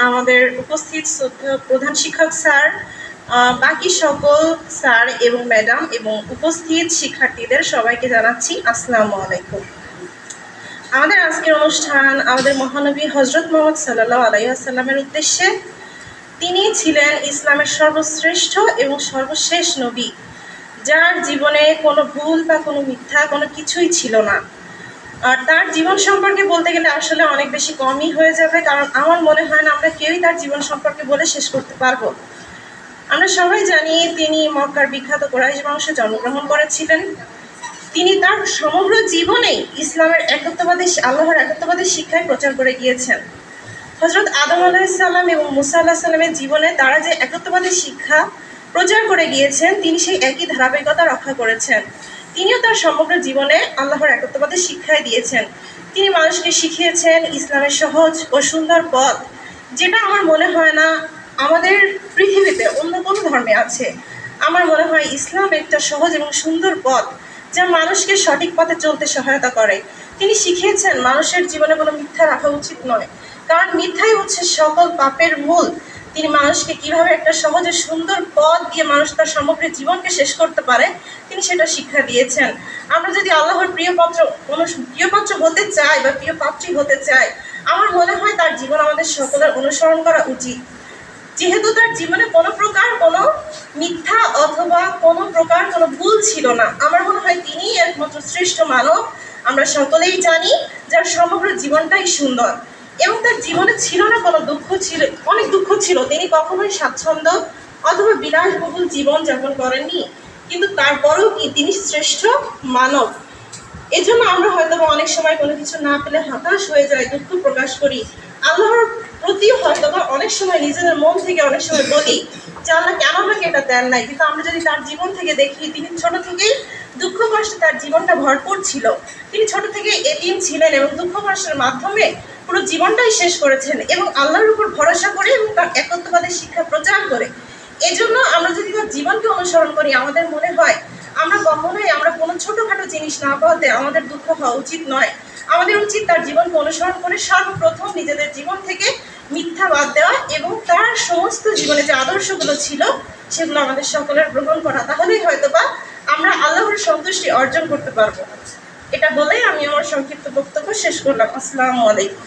আমাদের উপস্থিত শ্রদ্ধেয় প্রধান শিক্ষক স্যার, বাকি সকল স্যার এবং ম্যাডাম এবং উপস্থিত শিক্ষার্থীদের সবাইকে জানাচ্ছি আসসালামু আলাইকুম। আমাদের আজকের অনুষ্ঠান আমাদের মহানবী হজরত মুহাম্মদ সাল্লাল্লাহু আলাইহি ওয়াসাল্লামের উদ্দেশ্যে। তিনি ছিলেন ইসলামের সর্বশ্রেষ্ঠ এবং সর্বশেষ নবী, যার জীবনে কোনো ভুল বা কোনো মিথ্যা কোনো কিছুই ছিল না। আর তার জীবন সম্পর্কে বলতে গেলে আসলে অনেক বেশি কমই হয়ে যাবে, কারণ আমার মনে হয় না আমরা কেউই তার জীবন সম্পর্কে বলে শেষ করতে পারবো। আমরা সবাই জানি তিনি মক্কার বিখ্যাত কুরাইশ বংশে জন্মগ্রহণ করেছিলেন। তিনি তার সমগ্র জীবনেই ইসলামের আল্লাহর একত্ববাদী শিক্ষায় প্রচার করে গিয়েছেন। হজরত আদম আলাইহিসসালাম এবং মুসা আলাইহিস সালামের জীবনে তারা যে একত্ববাদী শিক্ষা প্রচার করে গিয়েছেন, তিনি সেই একই ধারাবাহিকতা রক্ষা করেছেন। তিনিও তার সমগ্র জীবনে আল্লাহর একত্ববাদী শিক্ষায় দিয়েছেন। তিনি মানুষকে শিখিয়েছেন ইসলামের সহজ ও সুন্দর পথ, যেটা আমার মনে হয় না আমাদের পৃথিবীতে অন্য কোনো ধর্মে আছে। আমার মনে হয় ইসলাম একটা সহজ এবং সুন্দর পথ, যা মানুষকে সঠিক পথে চলতে সহায়তা করে। তিনি শিখিয়েছেন মানুষের জীবনে কোনো মিথ্যা রাখা উচিত নয়, কারণ মিথ্যাই হচ্ছে সকল পাপের মূল। তিনি মানুষকে কিভাবে একটা সহজ ও সুন্দর পথ দিয়ে মানুষ তার সমগ্র জীবনকে শেষ করতে পারে, তিনি সেটা শিক্ষা দিয়েছেন। আমরা যদি আল্লাহর প্রিয়পাত্র হতে চাই বা প্রিয় পাত্রী হতে চাই, আমার মনে হয় তার জীবন আমাদের সকলের অনুসরণ করা উচিত। যেহেতু তার জীবনে কোনো প্রকার কোনো মিথ্যা অথবা কোনো প্রকার কোনো ভুল ছিল না, আমার মনে হয় তিনিই একমাত্র শ্রেষ্ঠ মানব। আমরা সকলেই জানি যার সমগ্র জীবনটাই সুন্দর, এবং তার জীবনে ছিল না কোনো দুঃখ, ছিল অনেক দুঃখ ছিল। তিনি কখনোই স্বাচ্ছন্দ্য অথবা বিলাসবহুল জীবন যাপন করেননি, কিন্তু তারপরেও কি তিনি শ্রেষ্ঠ মানব। এজন্য আমরা হয়তো অনেক সময় কোনো কিছু না পেলে হতাশ হয়ে যাই, দুঃখ প্রকাশ করি। আল্লাহর প্রতিও হয়তো অনেক সময় নিজেদের মন থেকে অনেক সময় বলি যে আল্লাহ কেন আমাকে এটা দেন নাই, কিন্তু আমরা যদি তার জীবন থেকে দেখি, তিনি ছোট থেকেই দুঃখ কষ্টে তার জীবনটা ভরপুর ছিল। তিনি ছোট থেকে এতিম ছিলেন এবং দুঃখ কষ্টের মাধ্যমে পুরো জীবনটাই শেষ করেছেন, এবং আল্লাহর উপর ভরসা করে এবং তার একত্ববাদের শিক্ষা প্রচার করে। এজন্য আমরা যদি তার জীবনকে অনুসরণ করি, আমাদের মনে হয় আমরা কোনো ছোটোখাটো জিনিস না পাওয়াতে আমাদের দুঃখ হওয়া উচিত নয়। আমাদের উচিত তার জীবনকে অনুসরণ করে সর্বপ্রথম নিজেদের জীবন থেকে মিথ্যা বাদ দেওয়া এবং তার সমস্ত জীবনে যে আদর্শগুলো ছিল সেগুলো আমাদের সকলের গ্রহণ করা। তাহলেই হয়তোবা আমরা আল্লাহর সন্তুষ্টি অর্জন করতে পারবো। এটা বলেই আমি আমার সংক্ষিপ্ত বক্তব্য শেষ করলাম। আসসালামু আলাইকুম।